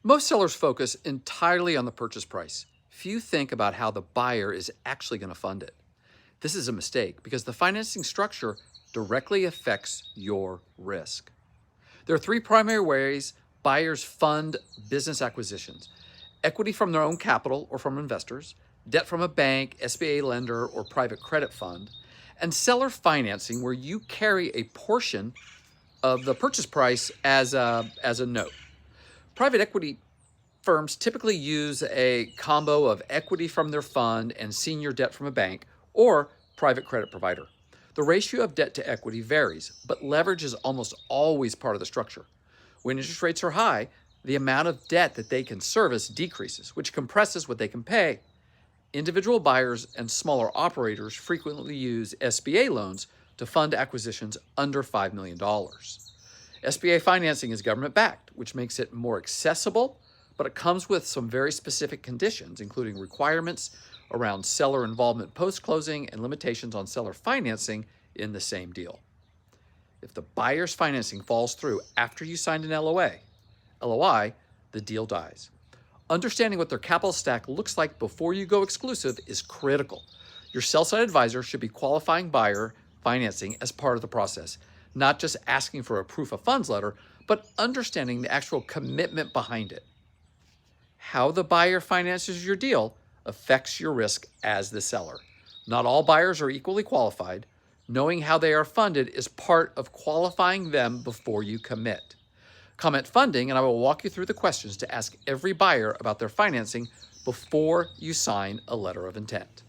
Most sellers focus entirely on the purchase price. Few think about how the buyer is actually going to fund it. This is a mistake because the financing structure directly affects your risk. There are three primary ways buyers fund business acquisitions: equity from their own capital or from investors, debt from a bank, SBA lender, or private credit fund, and seller financing, where you carry a portion of the purchase price as a note. Private equity firms typically use a combo of equity from their fund and senior debt from a bank or private credit provider. The ratio of debt to equity varies, but leverage is almost always part of the structure. When interest rates are high, the amount of debt that they can service decreases, which compresses what they can pay. Individual buyers and smaller operators frequently use SBA loans to fund acquisitions under $5 million. SBA financing is government backed, which makes it more accessible, but it comes with some very specific conditions, including requirements around seller involvement post closing and limitations on seller financing in the same deal. If the buyer's financing falls through after you signed an LOI, the deal dies. Understanding what their capital stack looks like before you go exclusive is critical. Your sell-side advisor should be qualifying buyer financing as part of the process, not just asking for a proof of funds letter, but understanding the actual commitment behind it. How the buyer finances your deal affects your risk as the seller. Not all buyers are equally qualified. Knowing how they are funded is part of qualifying them before you commit. Comment funding, and I will walk you through the questions to ask every buyer about their financing before you sign a letter of intent.